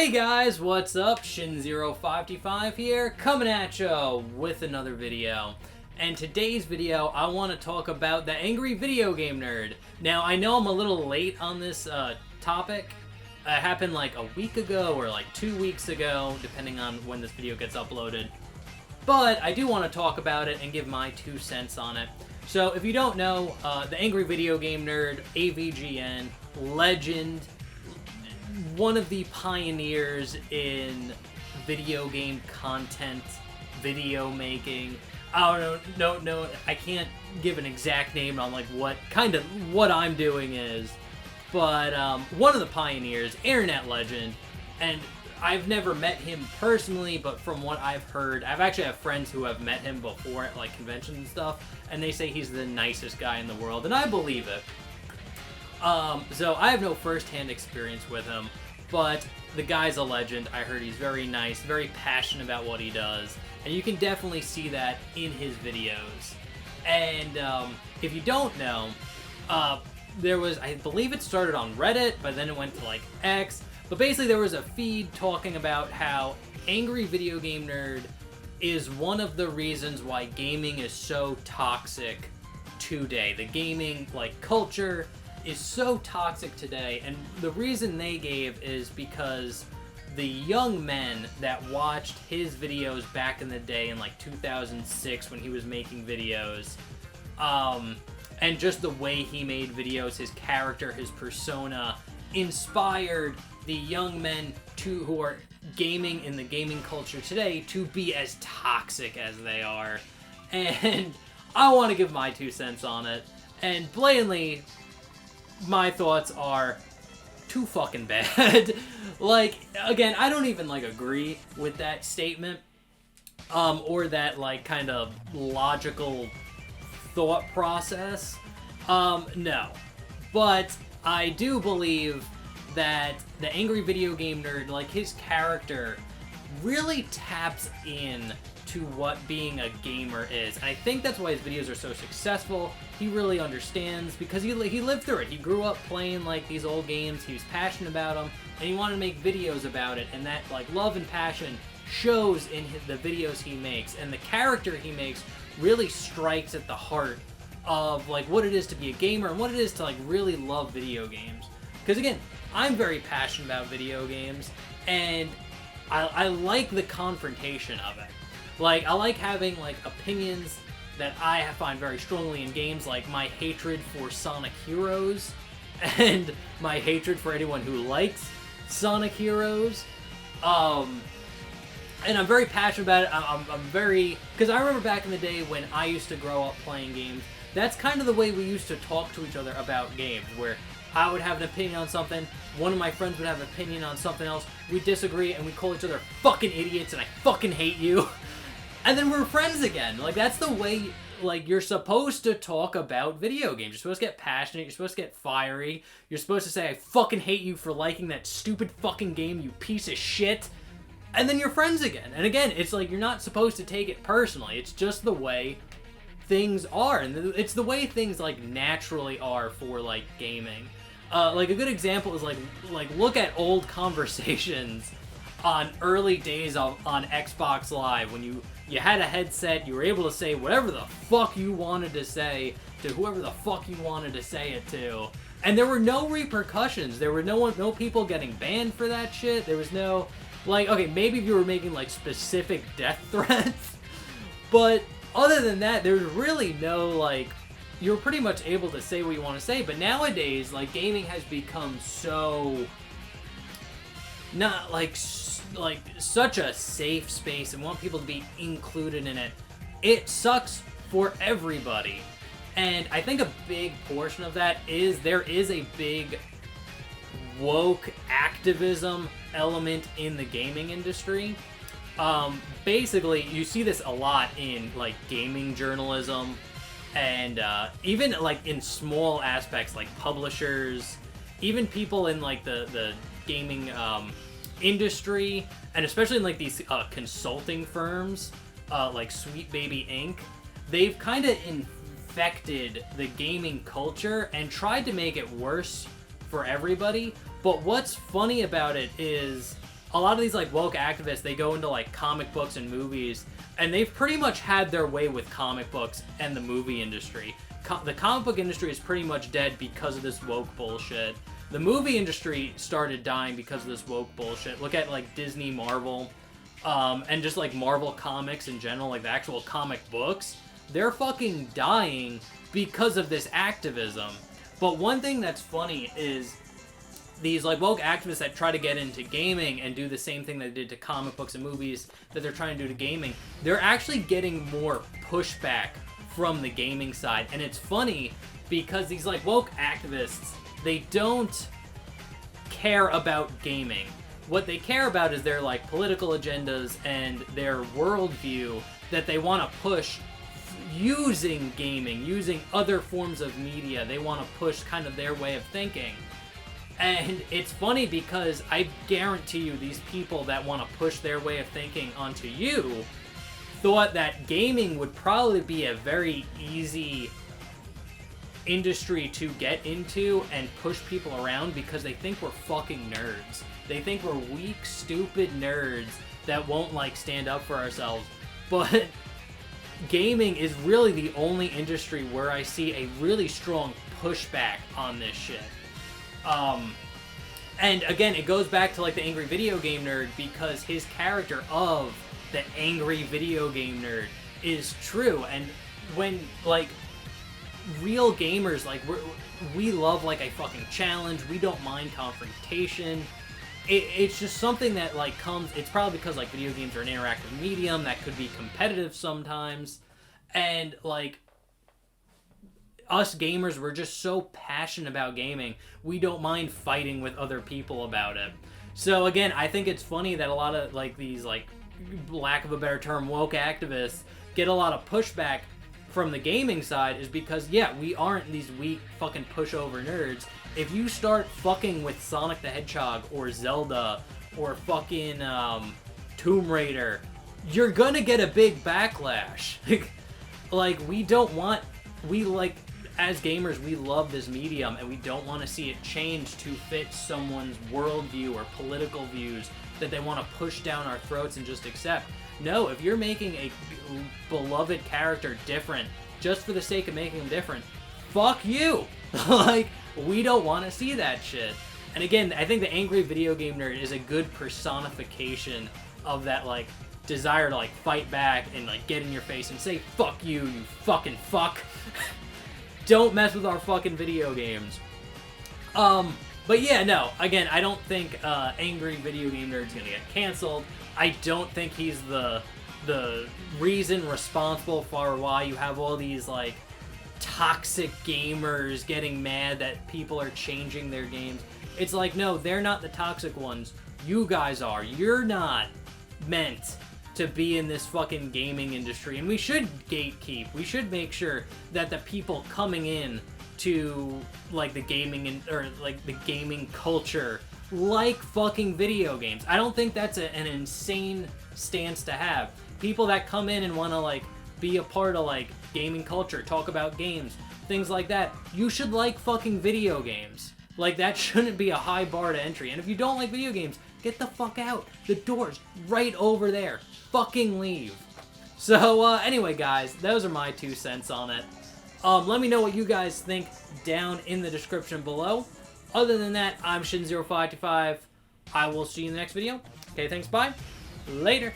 Hey guys, what's up? Shin0525 here, coming at you with another video. And today's video, I want to talk about the angry video game nerd. Now, I know I'm a little late on this topic. It happened like a week ago or like 2 weeks ago, depending on when this video gets uploaded. But I do want to talk about it and give my 2 cents on it. So, if you don't know, the angry video game nerd, AVGN, legend, one of the pioneers in video game content, video making. I don't know, no, I can't give an exact name on like what I'm doing is, but one of the pioneers, internet legend, and I've never met him personally, but from what I've heard, I've actually have friends who have met him before at like conventions and stuff, and they say he's the nicest guy in the world, and I believe it. So I have no first-hand experience with him, but the guy's a legend. I heard he's very nice, very passionate about what he does, and you can definitely see that in his videos. And if you don't know, there was, I believe it started on Reddit, but then it went to like X, but basically there was a feed talking about how Angry Video Game Nerd is one of the reasons why gaming is so toxic today. The gaming like culture is so toxic today, and the reason they gave is because the young men that watched his videos back in the day in like 2006 when he was making videos, and just the way he made videos, his character, his persona, inspired the young men who are gaming in the gaming culture today to be as toxic as they are. And I want to give my 2 cents on it, and blatantly, my thoughts are too fucking bad. Like, again, I don't even like agree with that statement, or that like kind of logical thought process. No, but I do believe that the angry video game nerd, like his character, really taps in to what being a gamer is. And I think that's why his videos are so successful. He really understands, because he lived through it. He grew up playing like these old games, he was passionate about them, and he wanted to make videos about it, and that like love and passion shows in the videos he makes, and the character he makes really strikes at the heart of like what it is to be a gamer and what it is to like really love video games. Because again, I'm very passionate about video games, and I like the confrontation of it. Like, I like having, like, opinions that I find very strongly in games, like my hatred for Sonic Heroes, and my hatred for anyone who likes Sonic Heroes. And I'm very passionate about it. I'm very... Because I remember back in the day when I used to grow up playing games, that's kind of the way we used to talk to each other about games, where I would have an opinion on something, one of my friends would have an opinion on something else, we'd disagree, and we'd call each other fucking idiots, and I fucking hate you. And then we're friends again. Like, that's the way, like, you're supposed to talk about video games. You're supposed to get passionate, you're supposed to get fiery, you're supposed to say, I fucking hate you for liking that stupid fucking game, you piece of shit. And then you're friends again. And again, it's like, you're not supposed to take it personally. It's just the way things are. And it's the way things, like, naturally are for, like, gaming. Like, a good example is, like, look at old conversations on early days on Xbox Live, when you had a headset, you were able to say whatever the fuck you wanted to say to whoever the fuck you wanted to say it to, and there were no repercussions. There were no people getting banned for that shit. There was no, like, okay, maybe if you were making like specific death threats, but other than that, there's really no, like, you're pretty much able to say what you want to say. But nowadays, like, gaming has become so not like such a safe space and want people to be included in it. It sucks for everybody. And I think a big portion of that is there is a big woke activism element in the gaming industry. Basically, you see this a lot in like gaming journalism, and even like in small aspects like publishers, even people in like the gaming industry, and especially in like these consulting firms like Sweet Baby Inc. They've kind of infected the gaming culture and tried to make it worse for everybody. But what's funny about it is a lot of these like woke activists, they go into like comic books and movies, and they've pretty much had their way with comic books and the movie industry. The comic book industry is pretty much dead because of this woke bullshit. The movie industry started dying because of this woke bullshit. Look at like Disney, Marvel, and just like Marvel comics in general, like the actual comic books. They're fucking dying because of this activism. But one thing that's funny is these like woke activists that try to get into gaming and do the same thing they did to comic books and movies that they're trying to do to gaming, they're actually getting more pushback from the gaming side. And it's funny because these like woke activists, they don't care about gaming. What they care about is their like political agendas and their worldview that they want to push using gaming, using other forms of media. They want to push kind of their way of thinking. And it's funny because I guarantee you these people that want to push their way of thinking onto you thought that gaming would probably be a very easy industry to get into and push people around because they think we're fucking nerds. They think we're weak, stupid nerds that won't like stand up for ourselves. But gaming is really the only industry where I see a really strong pushback on this shit. And again, it goes back to like the angry video game nerd because his character of the angry video game nerd is true. And when like real gamers, like we love like a fucking challenge. We don't mind confrontation. It's just something that like comes. It's probably because like video games are an interactive medium that could be competitive sometimes, and like us gamers, we're just so passionate about gaming, we don't mind fighting with other people about it. So again, I think it's funny that a lot of like these like, lack of a better term, woke activists get a lot of pushback from the gaming side is because, yeah, we aren't these weak fucking pushover nerds. If you start fucking with Sonic the Hedgehog or Zelda or fucking Tomb Raider, you're gonna get a big backlash. Like, we don't want, we like, as gamers, we love this medium and we don't want to see it change to fit someone's worldview or political views that they want to push down our throats and just accept. No, if you're making a beloved character different just for the sake of making them different, fuck you! Like, we don't want to see that shit. And again, I think the angry video game nerd is a good personification of that, like, desire to, like, fight back and, like, get in your face and say, fuck you, you fucking fuck. Don't mess with our fucking video games. But yeah, no, again, I don't think angry video game nerd's gonna get canceled. I don't think he's the reason responsible for why you have all these, like, toxic gamers getting mad that people are changing their games. It's like, no, they're not the toxic ones. You guys are. You're not meant to be in this fucking gaming industry, and we should gatekeep. We should make sure that the people coming in to like the gaming or like the gaming culture like fucking video games. I don't think that's an insane stance to have. People that come in and want to like be a part of like gaming culture, talk about games, things like that. You should like fucking video games. Like, that shouldn't be a high bar to entry. And if you don't like video games, get the fuck out. The door's right over there. Fucking leave. So, anyway, guys, those are my 2 cents on it. Let me know what you guys think down in the description below. Other than that, I'm Shin0525. I will see you in the next video. Okay, thanks, bye. Later.